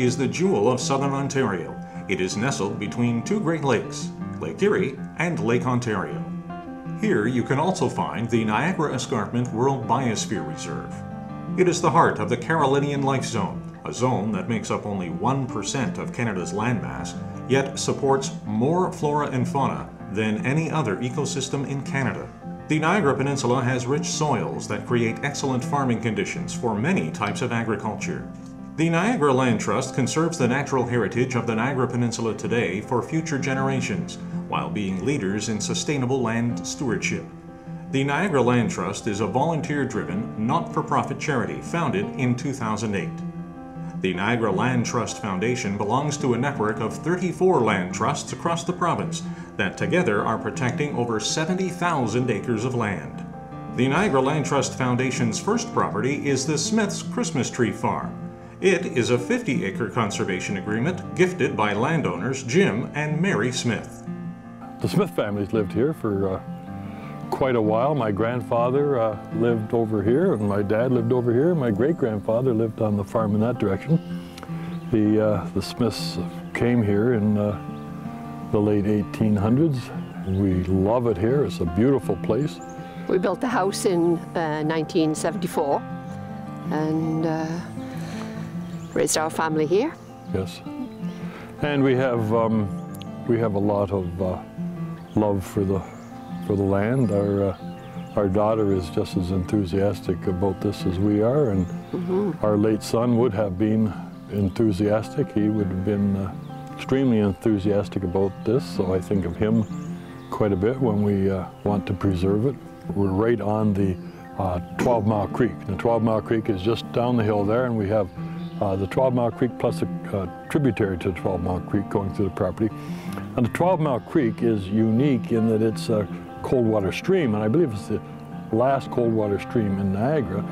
is the jewel of southern Ontario. It is nestled between two Great Lakes, Lake Erie and Lake Ontario. Here you can also find the Niagara Escarpment World Biosphere Reserve. It is the heart of the Carolinian Life Zone, a zone that makes up only 1% of Canada's landmass, yet supports more flora and fauna than any other ecosystem in Canada. The Niagara Peninsula has rich soils that create excellent farming conditions for many types of agriculture. The Niagara Land Trust conserves the natural heritage of the Niagara Peninsula today for future generations, while being leaders in sustainable land stewardship. The Niagara Land Trust is a volunteer-driven, not-for-profit charity founded in 2008. The Niagara Land Trust Foundation belongs to a network of 34 land trusts across the province that together are protecting over 70,000 acres of land. The Niagara Land Trust Foundation's first property is the Smith's Christmas Tree Farm. It is a 50-acre conservation agreement gifted by landowners Jim and Mary Smith. The Smith family's lived here for quite a while. My grandfather lived over here, and my dad lived over here. My great-grandfather lived on the farm in that direction. The Smiths came here in the late 1800s. We love it here. It's a beautiful place. We built the house in 1974 and raised our family here. Yes, and we have a lot of love for the land. Our daughter is just as enthusiastic about this as we are, and our late son would have been enthusiastic. He would have been extremely enthusiastic about this, so I think of him quite a bit when we want to preserve it. We're right on the 12 Mile Creek. The 12 Mile Creek is just down the hill there, and we have the 12 Mile Creek plus a tributary to the 12 Mile Creek going through the property. And the 12 Mile Creek is unique in that it's a cold water stream, and I believe it's the last cold water stream in Niagara.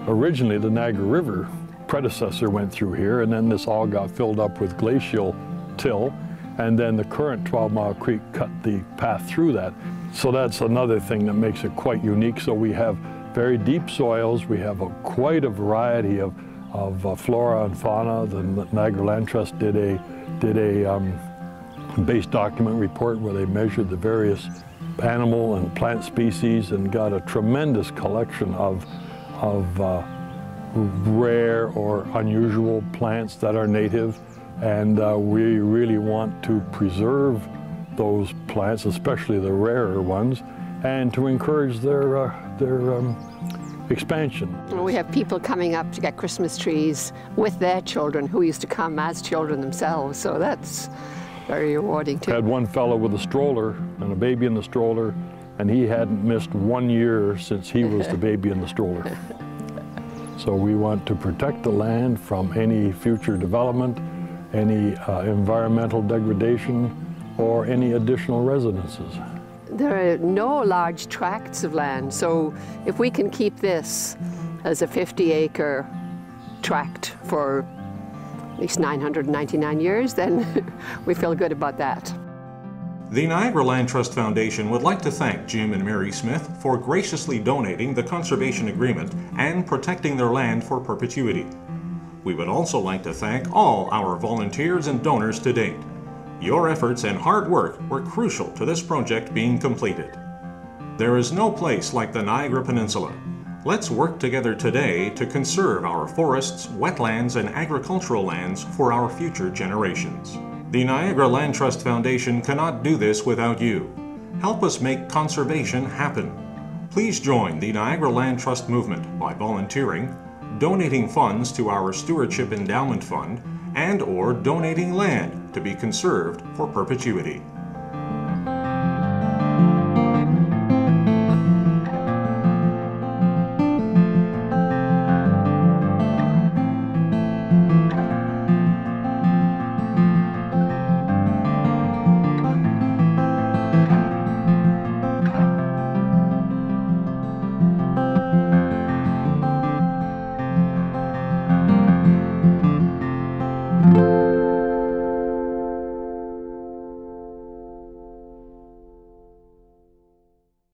Originally, the Niagara River predecessor went through here, and then this all got filled up with glacial till, and then the current 12 Mile Creek cut the path through that. So that's another thing that makes it quite unique. So we have very deep soils, we have quite a variety of flora and fauna. The Niagara Land Trust did a base document report where they measured the various animal and plant species and got a tremendous collection of rare or unusual plants that are native, and we really want to preserve those plants, especially the rarer ones, and to encourage their expansion. We have people coming up to get Christmas trees with their children who used to come as children themselves, so that's very rewarding too. I had one fellow with a stroller and a baby in the stroller, and he hadn't missed 1 year since he was the baby in the stroller. So we want to protect the land from any future development, any environmental degradation, or any additional residences. There are no large tracts of land, so if we can keep this as a 50-acre tract for at least 999 years, then we feel good about that. The Niagara Land Trust Foundation would like to thank Jim and Mary Smith for graciously donating the conservation agreement and protecting their land for perpetuity. We would also like to thank all our volunteers and donors to date. Your efforts and hard work were crucial to this project being completed. There is no place like the Niagara Peninsula. Let's work together today to conserve our forests, wetlands, and agricultural lands for our future generations. The Niagara Land Trust Foundation cannot do this without you. Help us make conservation happen. Please join the Niagara Land Trust movement by volunteering, donating funds to our Stewardship Endowment Fund, and/or donating land to be conserved for perpetuity.